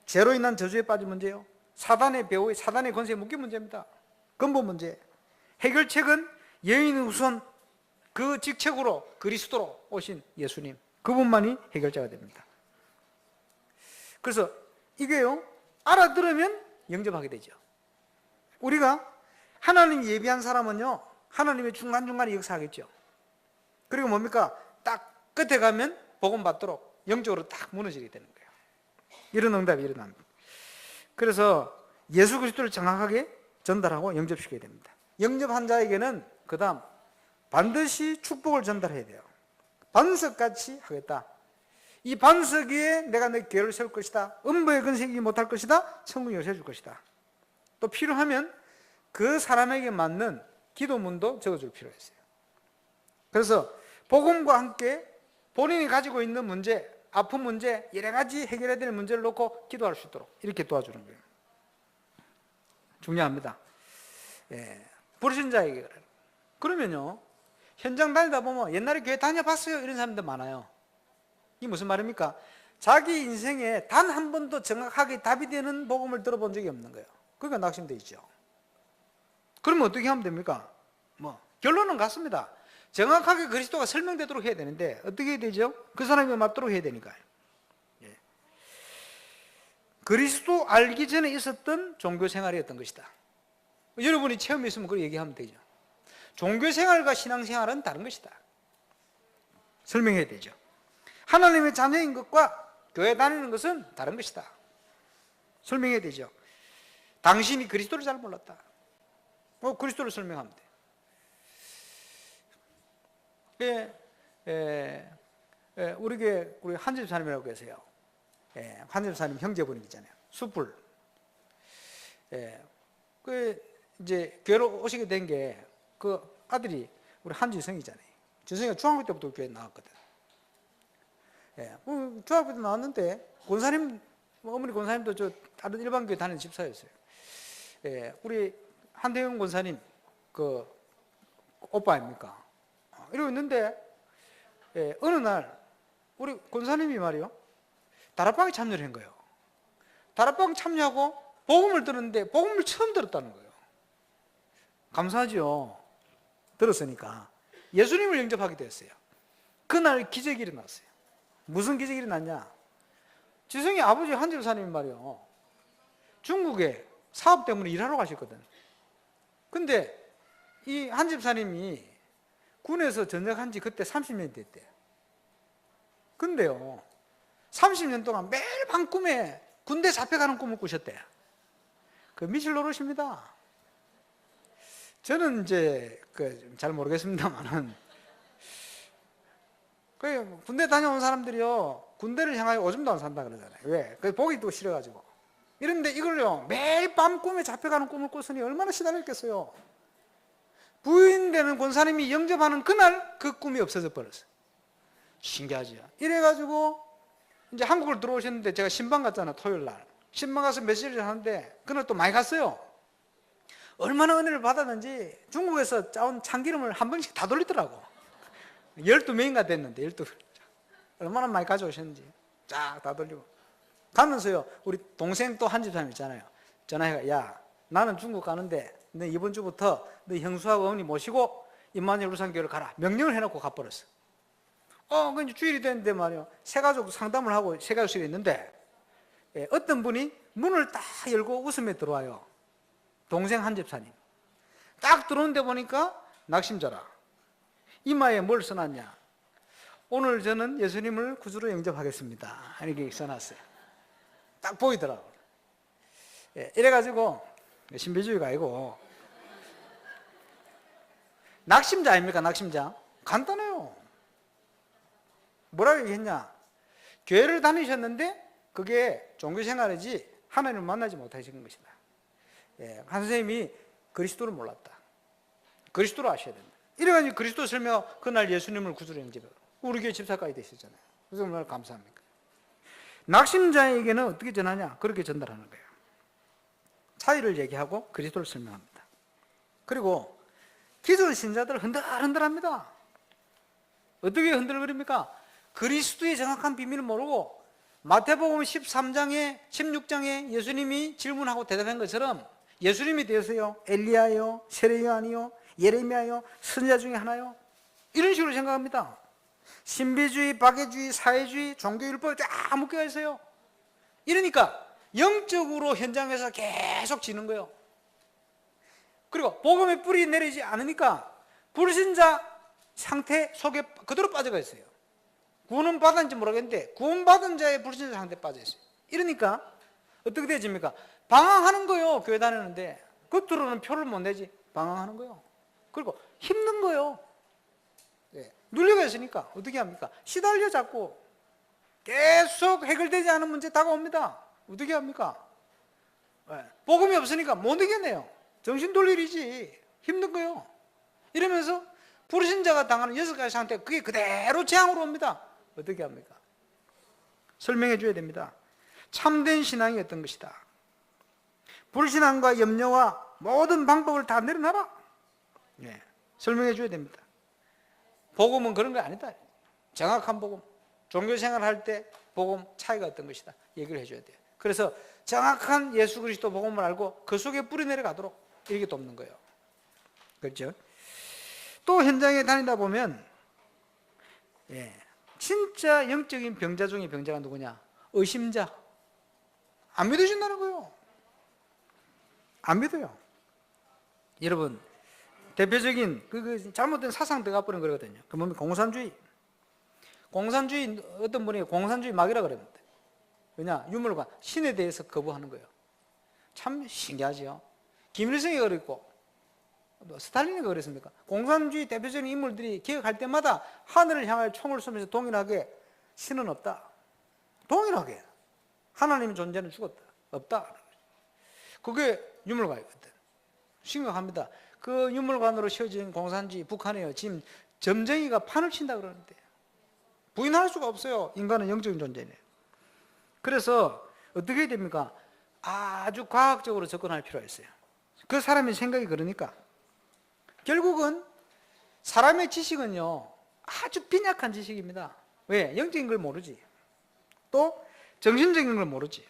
죄로 인한 저주에 빠진 문제요, 사단의 배후에 사단의 권세에 묶인 문제입니다. 근본 문제. 해결책은 여인의 후손 그 직책으로 그리스도로 오신 예수님, 그분만이 해결자가 됩니다. 그래서 이게요, 알아들으면 영접하게 되죠. 우리가 하나님 예비한 사람은요, 하나님의 중간중간에 역사하겠죠. 그리고 뭡니까? 딱 끝에 가면 복음 받도록 영적으로 딱 무너지게 되는 거예요. 이런 응답이 일어납니다. 그래서 예수 그리스도를 정확하게 전달하고 영접시켜야 됩니다. 영접한 자에게는 그 다음 반드시 축복을 전달해야 돼요. 반석같이 하겠다. 이 반석 위에 내가 내 교회를 세울 것이다. 음부의 근세이기 못할 것이다. 천국에 요새줄 것이다. 또 필요하면 그 사람에게 맞는 기도문도 적어줄 필요가 있어요. 그래서 복음과 함께 본인이 가지고 있는 문제, 아픈 문제, 여러 가지 해결해야 될 문제를 놓고 기도할 수 있도록 이렇게 도와주는 거예요. 중요합니다. 불신자에게. 그러면요, 현장 다니다 보면 옛날에 교회 다녀봤어요 이런 사람들 많아요. 이게 무슨 말입니까? 자기 인생에 단 한 번도 정확하게 답이 되는 복음을 들어본 적이 없는 거예요. 그러니까 낙심돼 있죠. 그러면 어떻게 하면 됩니까? 결론은 같습니다. 정확하게 그리스도가 설명되도록 해야 되는데 어떻게 해야 되죠? 그 사람이 맞도록 해야 되니까요. 그리스도 알기 전에 있었던 종교 생활이었던 것이다. 여러분이 체험이 있으면 그걸 얘기하면 되죠. 종교 생활과 신앙 생활은 다른 것이다. 설명해야 되죠. 하나님의 자녀인 것과 교회 다니는 것은 다른 것이다. 설명해야 되죠. 당신이 그리스도를 잘 몰랐다. 그리스도를 설명하면 돼. 우리 교회 우리 한 집사님이라고 계세요. 한 집사님 형제분이 있잖아요. 숯불. 이제 교회로 오시게 된 게 그 아들이 우리 한지성이잖아요. 지성이가 중학교 때부터 교회 나왔거든. 중학교 때 나왔는데 권사님, 어머니 권사님도 저 다른 일반 교회 다니는 집사였어요. 우리 한대영 권사님 그 오빠 아닙니까? 이러고 있는데 어느 날 우리 권사님이 말이요, 다락방에 참여를 한 거예요. 다락방 참여하고 복음을 들었는데 복음을 처음 들었다는 거예요. 감사하죠. 들었으니까 예수님을 영접하게 됐어요. 그날 기적이 일어났어요. 무슨 기적이 일어났냐? 지성이 아버지 한 집사님이 말이요, 중국에 사업 때문에 일하러 가셨거든. 근데 이 한 집사님이 군에서 전역한 지 그때 30년 됐대. 근데요, 30년 동안 매일 밤 꿈에 군대 잡혀가는 꿈을 꾸셨대. 그 미칠 노릇입니다. 저는 이제 잘 모르겠습니다만은, 군대 다녀온 사람들이요, 군대를 향하여 오줌도 안 산다 그러잖아요. 왜? 보기 또 싫어가지고. 이런데 이걸요, 매일 밤 꿈에 잡혀가는 꿈을 꿨으니 얼마나 시달렸겠어요. 부인되는 권사님이 영접하는 그날 그 꿈이 없어져 버렸어요. 신기하죠. 이래가지고 이제 한국을 들어오셨는데 제가 신방 갔잖아요. 토요일 날 신방 가서 메시지를 하는데 그날 또 많이 갔어요. 얼마나 은혜를 받았는지 중국에서 짜온 참기름을 한 번씩 다 돌리더라고. 12명인가 됐는데 12명. 얼마나 많이 가져오셨는지 쫙 다 돌리고 가면서요, 우리 동생 또 한 집사님 있잖아요. 전화해가, 야, 나는 중국 가는데 너 이번 주부터 너 형수하고 어머니 모시고 임마누엘 우상교회를 가라. 명령을 해놓고 가버렸어. 그 이제 주일이 됐는데 말이요, 세 가족 상담을 하고 세 가족이 있는데 어떤 분이 문을 딱 열고 웃으며 들어와요. 동생 한 집사님. 딱 들어오는데 보니까 낙심자라. 이마에 뭘 써놨냐? 오늘 저는 예수님을 구주로 영접하겠습니다. 이렇게 써놨어요. 딱 보이더라고. 이래가지고 신비주의가 아니고 낙심자 아닙니까? 낙심자. 간단해요. 뭐라고 얘기했냐? 교회를 다니셨는데 그게 종교생활이지 하나님을 만나지 못하신 것이다. 한 선생님이 그리스도를 몰랐다. 그리스도로 아셔야 된다. 이래가지고 그리스도 설명하고 그날 예수님을 구주로 영접해요. 우리 교회 집사까지 되셨잖아요. 그래서 얼마나 감사합니까? 낙심자에게는 어떻게 전하냐? 그렇게 전달하는 거예요. 차이를 얘기하고 그리스도를 설명합니다. 그리고 기존 신자들 흔들흔들합니다. 어떻게 흔들거립니까? 그리스도의 정확한 비밀을 모르고 마태복음 13장에 16장에 예수님이 질문하고 대답한 것처럼 예수님이 되었어요? 엘리야요? 세례요한이요? 예레미야요? 선지자 중에 하나요? 이런 식으로 생각합니다. 신비주의, 박애주의, 사회주의, 종교율법 쫙 묶여 있어요. 이러니까 영적으로 현장에서 계속 지는 거예요. 그리고 복음의 뿌리 내리지 않으니까 불신자 상태 속에 그대로 빠져가 있어요. 구원은 받았는지 모르겠는데 구원받은 자의 불신자 상태에 빠져 있어요. 이러니까 어떻게 되집니까? 방황하는 거예요. 교회 다니는데 겉으로는 표를 못 내지 방황하는 거예요. 그리고 힘든 거예요. 네. 눌려가 있으니까 어떻게 합니까? 시달려 자꾸 계속 해결되지 않은 문제 다가옵니다. 어떻게 합니까? 네. 복음이 없으니까 못 이겨내요. 정신 돌릴 일이지. 힘든 거예요. 이러면서 불신자가 당하는 6가지 상태, 그게 그대로 재앙으로 옵니다. 어떻게 합니까? 설명해 줘야 됩니다. 참된 신앙이 어떤 것이다. 불신앙과 염려와 모든 방법을 다 내려놔라. 네. 설명해 줘야 됩니다. 복음은 그런 거 아니다. 정확한 복음. 종교생활 할 때 복음 차이가 어떤 것이다. 얘기를 해줘야 돼요. 그래서 정확한 예수 그리스도 복음을 알고 그 속에 뿌리 내려가도록 이렇게 돕는 거예요. 그렇죠? 또 현장에 다니다 보면 진짜 영적인 병자 중에 병자가 누구냐? 의심자. 안 믿어준다는 거예요. 안 믿어요. 여러분 대표적인 그 잘못된 사상 들어가 버린 거거든요. 그 뭡니까? 공산주의. 공산주의 어떤 분이 공산주의 막이라 그럽니다. 왜냐? 유물과 신에 대해서 거부하는 거예요. 참 신기하지요. 김일성이 그랬고 스탈린이 그랬습니까? 공산주의 대표적인 인물들이 기억할 때마다 하늘을 향하여 총을 쏘면서 동일하게 신은 없다. 동일하게 하나님의 존재는 죽었다. 없다. 그게 유물관이거든. 심각합니다. 그 유물관으로 세워진 공산주의 북한에요. 지금 점쟁이가 판을 친다 그러는데 부인할 수가 없어요. 인간은 영적인 존재네. 그래서 어떻게 해야 됩니까? 아주 과학적으로 접근할 필요가 있어요. 그 사람의 생각이 그러니까 결국은 사람의 지식은요 아주 빈약한 지식입니다. 왜? 영적인 걸 모르지. 또 정신적인 걸 모르지.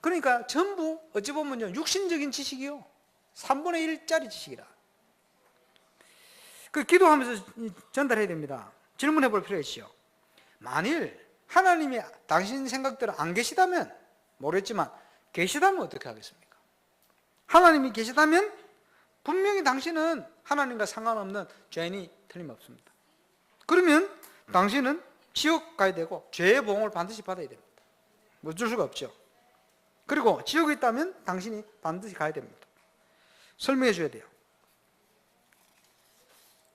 그러니까 전부 어찌 보면요 육신적인 지식이요 3분의 1짜리 지식이라. 그 기도하면서 전달해야 됩니다. 질문해 볼 필요가 있죠. 만일 하나님이 당신 생각대로 안 계시다면 모르겠지만 계시다면 어떻게 하겠습니까? 하나님이 계시다면 분명히 당신은 하나님과 상관없는 죄인이 틀림없습니다. 그러면 당신은 지옥 가야 되고 죄의 보응을 반드시 받아야 됩니다. 어쩔 수가 없죠. 그리고 지옥에 있다면 당신이 반드시 가야 됩니다. 설명해 줘야 돼요.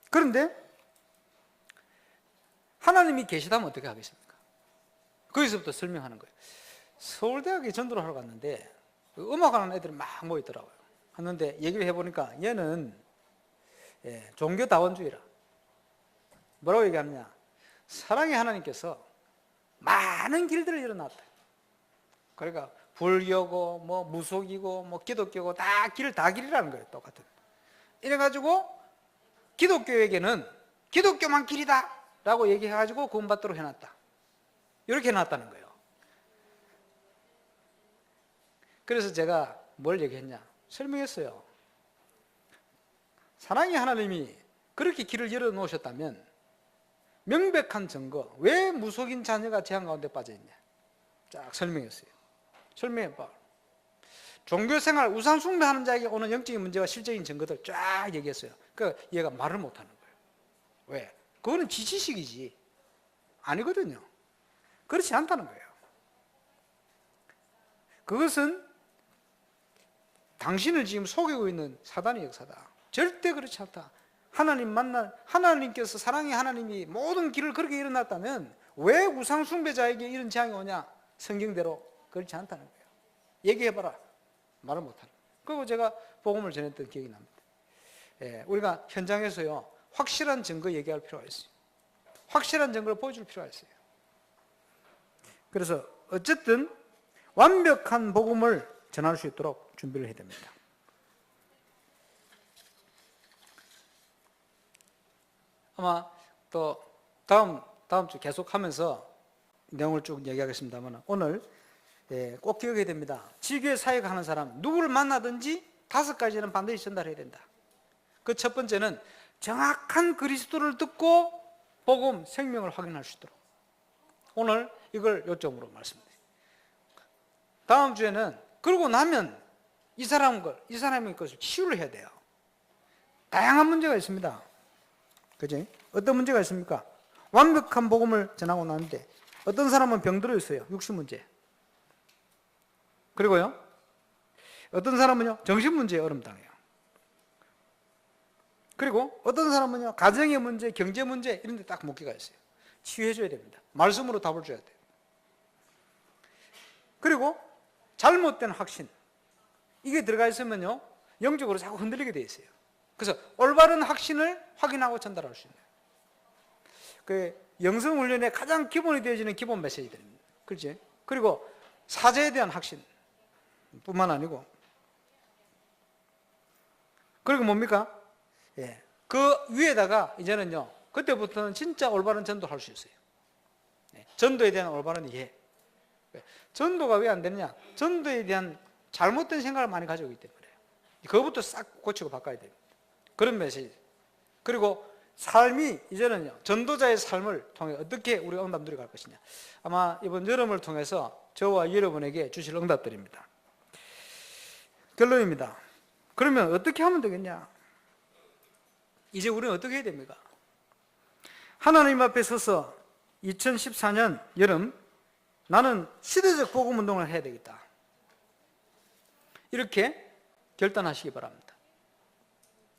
그런데 하나님이 계시다면 어떻게 하겠습니까? 거기서부터 설명하는 거예요. 서울대학에 전도를 하러 갔는데 음악하는 애들이 막 모이더라고요. 하는데 얘기를 해보니까 얘는 종교다원주의라. 뭐라고 얘기하느냐? 사랑의 하나님께서 많은 길들을 열어놨다. 그러니까 불교고 뭐 무속이고 뭐 기독교고 다 길이라는 거예요. 똑같은. 이래가지고 기독교에게는 기독교만 길이다 라고 얘기해가지고 구원받도록 해놨다. 이렇게 해놨다는 거예요. 그래서 제가 뭘 얘기했냐? 설명했어요. 사랑의 하나님이 그렇게 길을 열어놓으셨다면 명백한 증거, 왜 무속인 자녀가 재앙 가운데 빠져있냐? 쫙 설명했어요. 설명해봐. 종교생활, 우상 숭배하는 자에게 오는 영적인 문제와 실적인 증거들 쫙 얘기했어요. 그러니까 얘가 말을 못하는 거예요. 왜? 그거는 지식이지. 아니거든요. 그렇지 않다는 거예요. 그것은 당신을 지금 속이고 있는 사단의 역사다. 절대 그렇지 않다. 하나님께서 사랑의 하나님이 모든 길을 그렇게 일어났다면 왜 우상 숭배자에게 이런 재앙이 오냐? 성경대로 그렇지 않다는 거예요. 얘기해봐라. 말을 못하는 거예요. 그리고 제가 복음을 전했던 기억이 납니다. 우리가 현장에서요 확실한 증거 얘기할 필요가 있어요. 확실한 증거를 보여줄 필요가 있어요. 그래서 어쨌든 완벽한 복음을 전할 수 있도록 준비를 해야 됩니다. 아마 또 다음 주 계속하면서 내용을 쭉 얘기하겠습니다만 오늘 꼭 기억해야 됩니다. 지교회 사역하는 사람 누구를 만나든지 5가지는 반드시 전달해야 된다. 그 첫 번째는 정확한 그리스도를 듣고 복음, 생명을 확인할 수 있도록. 오늘 이걸 요점으로 말씀드립니다. 다음 주에는 그러고 나면 이 사람의 것을 치유를 해야 돼요. 다양한 문제가 있습니다. 그지? 어떤 문제가 있습니까? 완벽한 복음을 전하고 나는데 어떤 사람은 병들어 있어요. 육신 문제. 그리고요, 어떤 사람은요 정신 문제에 어려움당해요. 그리고 어떤 사람은요 가정의 문제, 경제 문제 이런 데 딱 묶기가 있어요. 치유해 줘야 됩니다. 말씀으로 답을 줘야 돼요. 그리고 잘못된 확신, 이게 들어가 있으면요 영적으로 자꾸 흔들리게 돼 있어요. 그래서 올바른 확신을 확인하고 전달할 수 있는 그 영성훈련의 가장 기본이 되어지는 기본 메시지들입니다. 그렇지? 그리고 사제에 대한 확신 뿐만 아니고, 그리고 뭡니까? 그 위에다가 이제는요 그때부터는 진짜 올바른 전도를 할 수 있어요. 전도에 대한 올바른 이해. 전도가 왜 안 되느냐? 전도에 대한 잘못된 생각을 많이 가지고 있기 때문에 그것부터 싹 고치고 바꿔야 됩니다. 그런 메시지. 그리고 삶이 이제는요 전도자의 삶을 통해 어떻게 우리 응답 누려갈 것이냐. 아마 이번 여름을 통해서 저와 여러분에게 주실 응답들입니다. 결론입니다. 그러면 어떻게 하면 되겠냐? 이제 우리는 어떻게 해야 됩니까? 하나님 앞에 서서 2014년 여름 나는 시대적 복음 운동을 해야 되겠다, 이렇게 결단하시기 바랍니다.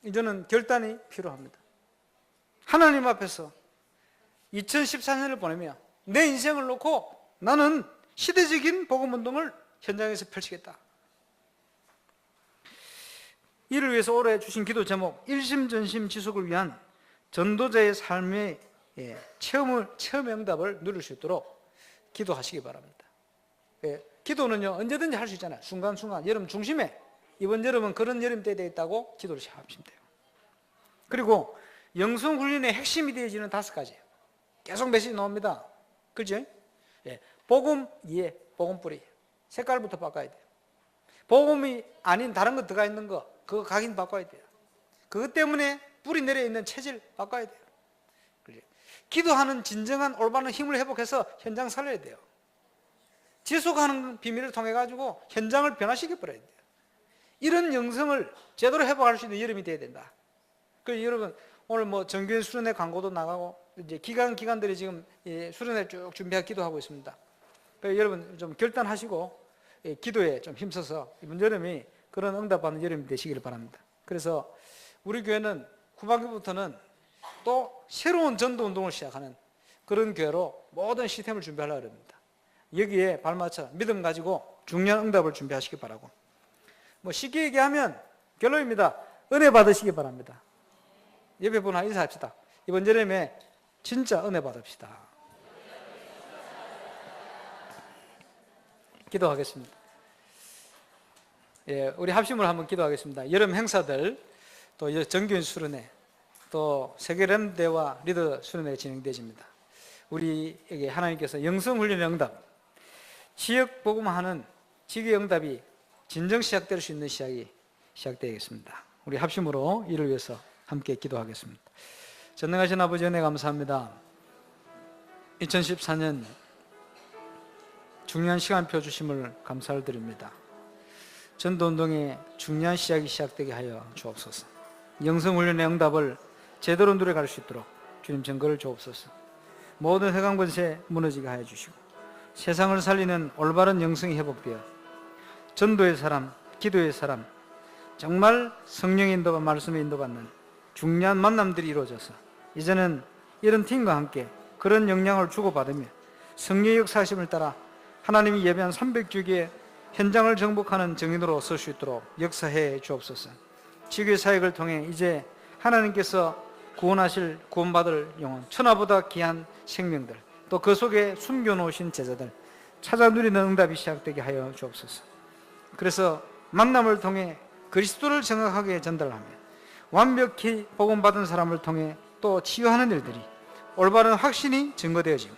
이제는 결단이 필요합니다. 하나님 앞에서 2014년을 보내며 내 인생을 놓고 나는 시대적인 복음 운동을 현장에서 펼치겠다. 이를 위해서 올해 주신 기도 제목, 일심전심 지속을 위한 전도자의 삶의 체험의 응답을 누릴 수 있도록 기도하시기 바랍니다. 기도는요 언제든지 할 수 있잖아요. 순간순간 여름 중심에 이번 여름은 그런 여름 때에 있다고 기도를 시작하시면 돼요. 그리고 영성훈련의 핵심이 되어지는 5가지 계속 메시지 나옵니다. 그죠? 복음 이해, 복음 뿌리. 색깔부터 바꿔야 돼요. 복음이 아닌 다른 거 들어가 있는 거 그거 각인 바꿔야 돼요. 그것 때문에 뿌리 내려 있는 체질 바꿔야 돼요. 기도하는 진정한 올바른 힘을 회복해서 현장 살려야 돼요. 지속하는 비밀을 통해 가지고 현장을 변화시켜 버려야 돼요. 이런 영성을 제대로 회복할 수 있는 여름이 돼야 된다. 그래서 여러분 오늘 뭐 정규인 수련회 광고도 나가고 이제 기관들이 지금 수련회 쭉 준비하고 기도하고 있습니다. 그래서 여러분 좀 결단하시고 기도에 좀 힘써서 이번 여름이 그런 응답받는 여름이 되시기를 바랍니다. 그래서 우리 교회는 후반기부터는 또 새로운 전도 운동을 시작하는 그런 교회로 모든 시스템을 준비하려고 합니다. 여기에 발맞춰 믿음 가지고 중요한 응답을 준비하시기 바라고, 뭐 쉽게 얘기하면 결론입니다. 은혜 받으시기 바랍니다. 옆에 분하고 인사합시다. 이번 여름에 진짜 은혜 받읍시다. 기도하겠습니다. 우리 합심으로 한번 기도하겠습니다. 여름 행사들, 또 정규인 수련회, 또 세계렘대와 리더 수련회가 진행되집니다. 우리에게 하나님께서 영성훈련의 응답, 지역 복음하는 지교의 응답이 진정 시작될 수 있는 시작이 시작되겠습니다. 우리 합심으로 이를 위해서 함께 기도하겠습니다. 전능하신 아버지 은혜 감사합니다. 2014년 중요한 시간표 주심을 감사를 드립니다. 전도운동의 중요한 시작이 시작되게 하여 주옵소서. 영성훈련의 응답을 제대로 누려갈 수 있도록 주님 증거를 주옵소서. 모든 회강번세 무너지게 하여 주시고 세상을 살리는 올바른 영성이 회복되어 전도의 사람, 기도의 사람, 정말 성령의 인도와 말씀의 인도받는 중요한 만남들이 이루어져서 이제는 이런 팀과 함께 그런 영향을 주고받으며 성령의 역사하심을 따라 하나님이 예배한 300주기의 현장을 정복하는 증인으로 설 수 있도록 역사해 주옵소서. 지교회 사역을 통해 이제 하나님께서 구원받을 영혼, 천하보다 귀한 생명들, 또 그 속에 숨겨놓으신 제자들 찾아 누리는 응답이 시작되게 하여 주옵소서. 그래서 만남을 통해 그리스도를 정확하게 전달하며 완벽히 복음받은 사람을 통해 또 치유하는 일들이 올바른 확신이 증거되어지며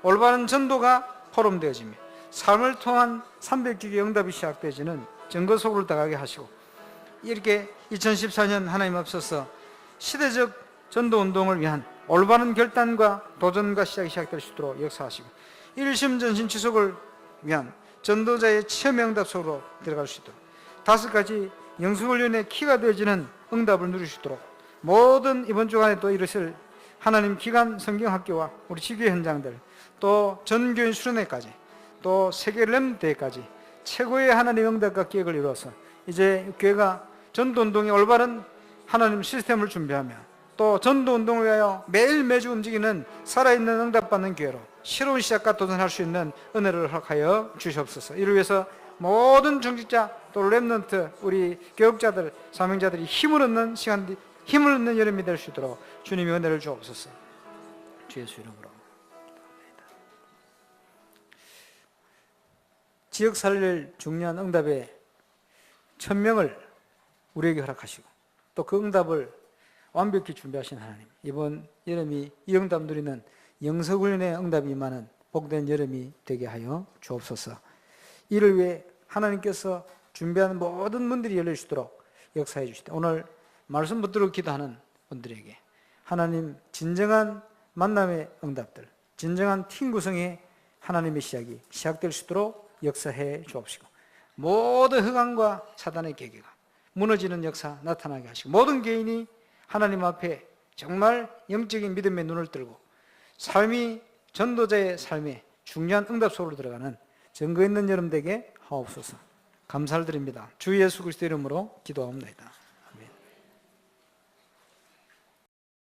올바른 전도가 포럼되어지며 삶을 통한 300기의 응답이 시작되어지는 증거 속으로 들어가게 하시고, 이렇게 2014년 하나님 앞서서 시대적 전도운동을 위한 올바른 결단과 도전과 시작이 시작될 수 있도록 역사하시고, 일심전심 지속을 위한 전도자의 체험의 응답 속으로 들어갈 수 있도록, 5가지 영수훈련의 키가 되어지는 응답을 누릴 수 있도록, 모든 이번 주간에 또 이르실 하나님 기간 성경학교와 우리 지교회 현장들, 또 전교인 수련회까지, 또 세계 렘대까지 최고의 하나님 응답과 기획을 이루어서 이제 교회가 전도운동의 올바른 하나님 시스템을 준비하며 또 전도운동을 위하여 매일 매주 움직이는 살아있는 응답받는 교회로 새로운 시작과 도전할 수 있는 은혜를 허락하여 주시옵소서. 이를 위해서 모든 정직자 또 렘넌트 우리 교육자들 사명자들이 힘을 얻는 시간, 힘을 얻는 여름이 될 수 있도록 주님의 은혜를 주옵소서. 주 예수 이름으로 기도합니다. 지역 살릴 중요한 응답의 1000명을 우리에게 허락하시고 또 그 응답을 완벽히 준비하신 하나님, 이번 여름이 이 응답 누리는 영서훈련의 응답이 임하는 복된 여름이 되게 하여 주옵소서. 이를 위해 하나님께서 준비하는 모든 문들이 열릴 수 있도록 역사해 주시되, 오늘 말씀 붙들고 기도하는 분들에게 하나님 진정한 만남의 응답들, 진정한 팀 구성의 하나님의 시작이 시작될 수 있도록 역사해 주옵시고, 모든 흑암과 사단의 계계가 무너지는 역사 나타나게 하시고, 모든 개인이 하나님 앞에 정말 영적인 믿음의 눈을 뜨고 삶이 전도자의 삶에 중요한 응답 속으로 들어가는 증거 있는 여름 되게 하옵소서. 감사를 드립니다. 주 예수 그리스도 이름으로 기도합니다.